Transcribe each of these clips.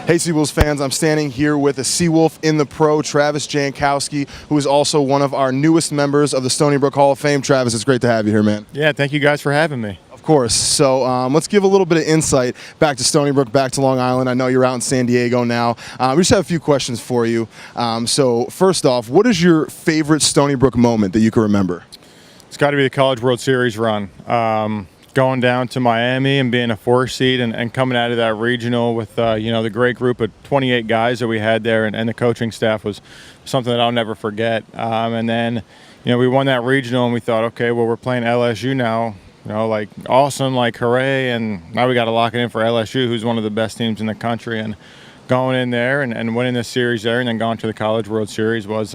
Hey Seawolves fans, I'm standing here with a Seawolf in the pro, Travis Jankowski, who is also one of our newest members of the Stony Brook Hall of Fame. Travis, it's great to have you here, man. Yeah, thank you guys for having me. Of course. So let's give a little bit of insight back to Stony Brook, back to Long Island. I know you're out in San Diego now. We just have a few questions for you. So first off, what is your favorite Stony Brook moment that you can remember? It's got to be the College World Series run. Going down to Miami and being a 4 seed and coming out of that regional with the great group of 28 guys that we had there, and the coaching staff was something that I'll never forget. And then we won that regional and we thought, okay, well, we're playing LSU now. Like awesome, like hooray, and now we got to lock it in for LSU, who's one of the best teams in the country, and going in there and winning this series there and then going to the College World Series was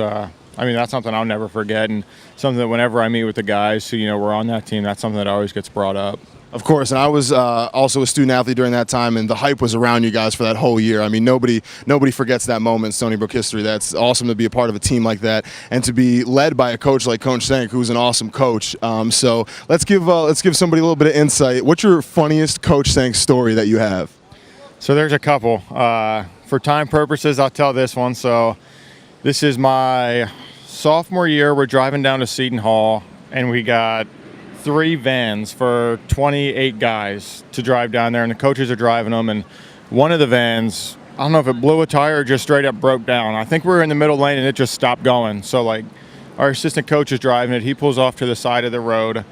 that's something I'll never forget, and something that whenever I meet with the guys who were on that team, that's something that always gets brought up. Of course, and I was also a student athlete during that time, and the hype was around you guys for that whole year. I mean, nobody forgets that moment in Stony Brook history. That's awesome to be a part of a team like that and to be led by a coach like Coach Senk, who's an awesome coach. So let's give somebody a little bit of insight. What's your funniest Coach Senk story that you have? So there's a couple. For time purposes, I'll tell this one. So this is my sophomore year. We're driving down to Seton Hall, and we got 3 vans for 28 guys to drive down there, and the coaches are driving them, and one of the vans, I don't know if it blew a tire or just straight up broke down. I think we were in the middle lane and it just stopped going. So like our assistant coach is driving it. He pulls off to the side of the road.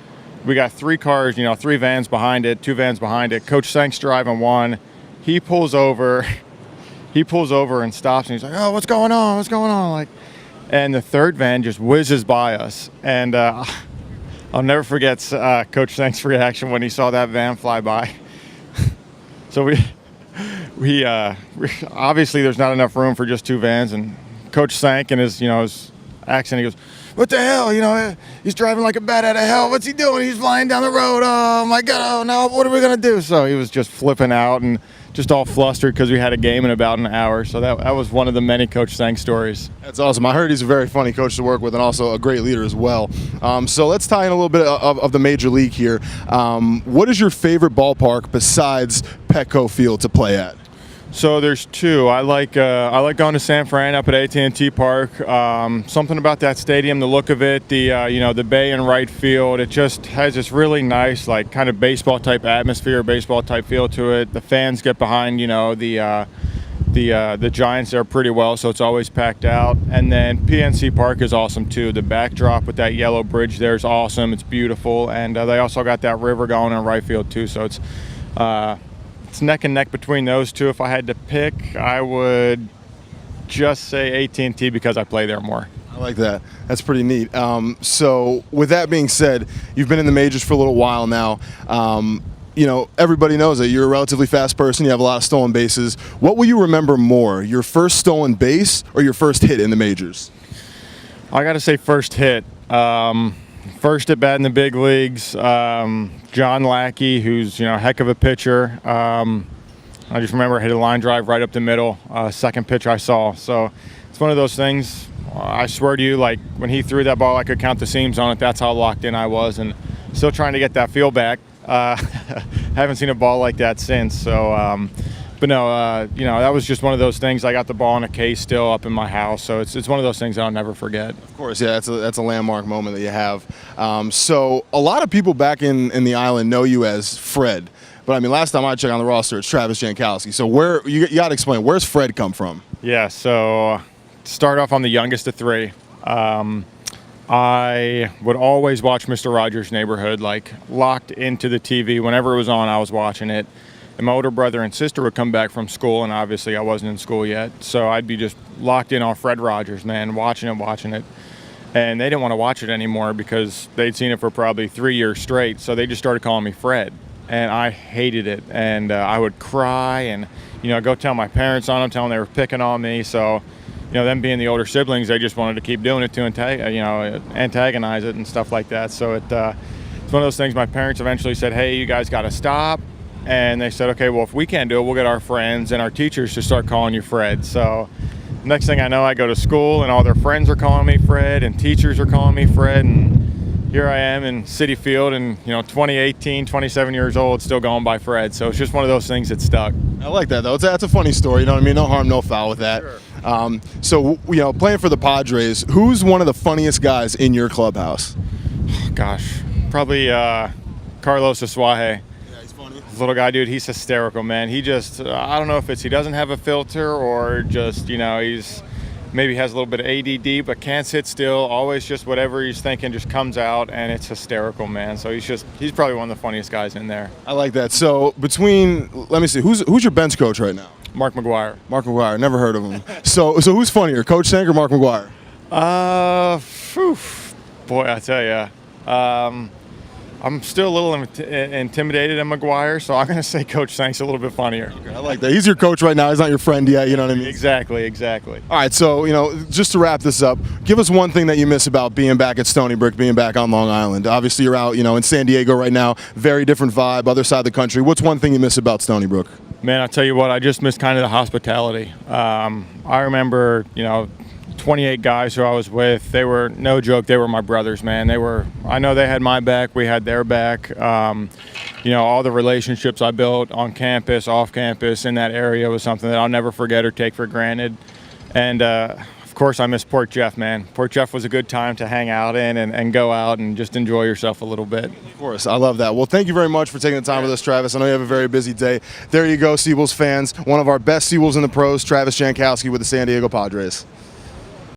We got 3 cars, 3 vans behind it, 2 vans behind it. Coach Senk's driving one. He pulls over and stops, and he's like, "Oh, what's going on? What's going on?" And the 3rd van just whizzes by us, and I'll never forget Coach Senk's reaction when he saw that van fly by. So we obviously there's not enough room for just 2 vans, and Coach Senk and his accent, he goes, "What the hell? He's driving like a bat out of hell. What's he doing? He's flying down the road. Oh my God! Oh no! What are we gonna do?" So he was just flipping out and just all flustered because we had a game in about an hour. So that was one of the many Coach Senk stories. That's awesome. I heard he's a very funny coach to work with and also a great leader as well. So let's tie in a little bit of the major league here. What is your favorite ballpark besides Petco Field to play at? So there's 2. I like going to San Fran up at AT&T Park. Something about that stadium, the look of it, the bay in right field. It just has this really nice, like, kind of baseball type atmosphere, baseball type feel to it. The fans get behind, the Giants there pretty well, so it's always packed out. And then PNC Park is awesome too. The backdrop with that yellow bridge there is awesome. It's beautiful, and they also got that river going in right field too. So it's neck and neck between those 2. If I had to pick, I would just say AT&T because I play there more. I like that. That's pretty neat. So with that being said, you've been in the majors for a little while now. Everybody knows that you're a relatively fast person. You have a lot of stolen bases. What will you remember more, your first stolen base or your first hit in the majors? I got to say first hit. First at bat in the big leagues, John Lackey, who's a heck of a pitcher. I just remember I hit a line drive right up the middle, second pitch I saw. So it's one of those things. I swear to you, like when he threw that ball, I could count the seams on it. That's how locked in I was, and still trying to get that feel back. Haven't seen a ball like that since. So, but no, that was just one of those things. I got the ball in a case still up in my house, so it's one of those things that I'll never forget. Of course, yeah, that's a landmark moment that you have. So a lot of people back in the island know you as Fred, but I mean, last time I checked on the roster, it's Travis Jankowski. So where you got to explain, where's Fred come from? Yeah, so start off, I'm the youngest of 3. I would always watch Mr. Rogers' Neighborhood, like locked into the TV. Whenever it was on, I was watching it. And my older brother and sister would come back from school, and obviously I wasn't in school yet. So I'd be just locked in on Fred Rogers, man, watching it. And they didn't want to watch it anymore because they'd seen it for probably 3 years straight. So they just started calling me Fred. And I hated it. And I would cry and, go tell my parents on them, tell them they were picking on me. So, them being the older siblings, they just wanted to keep doing it to antagonize it and stuff like that. So it's one of those things. My parents eventually said, "Hey, you guys got to stop." And they said, "Okay, well, if we can't do it, we'll get our friends and our teachers to start calling you Fred." So next thing I know, I go to school and all their friends are calling me Fred and teachers are calling me Fred. And here I am in Citi Field, and 2018, 27 years old, still going by Fred. So it's just one of those things that stuck. I like that though. That's a funny story. You know what I mean? No harm, no foul with that. Sure. So playing for the Padres, who's one of the funniest guys in your clubhouse? Gosh, probably Carlos Asuaje. Yeah, he's funny. Little guy, dude, he's hysterical, man. He just, I don't know if it's he doesn't have a filter or just, he's maybe has a little bit of ADD, but can't sit still. Always just whatever he's thinking just comes out, and it's hysterical, man. So he's probably one of the funniest guys in there. I like that. So let me see, who's your bench coach right now? Mark McGwire. Mark McGwire, never heard of him. So who's funnier, Coach Senk or Mark McGwire? Boy, I tell you. I'm still a little intimidated at McGwire, so I'm going to say Coach Senk's a little bit funnier. Okay, I like that. He's your coach right now. He's not your friend yet. You know what I mean? Exactly. All right, so, just to wrap this up, give us one thing that you miss about being back at Stony Brook, being back on Long Island. Obviously, you're out, in San Diego right now. Very different vibe, other side of the country. What's one thing you miss about Stony Brook? Man, I'll tell you what, I just miss kind of the hospitality. I remember, 28 guys who I was with, they were, no joke, they were my brothers, man. I know they had my back, we had their back. All the relationships I built on campus, off campus, in that area was something that I'll never forget or take for granted. And of course, I miss Port Jeff, man. Port Jeff was a good time to hang out in and go out and just enjoy yourself a little bit. Of course, I love that. Well, thank you very much for taking the time with us, Travis. I know you have a very busy day. There you go, Seawolves fans. One of our best Seawolves in the pros, Travis Jankowski with the San Diego Padres.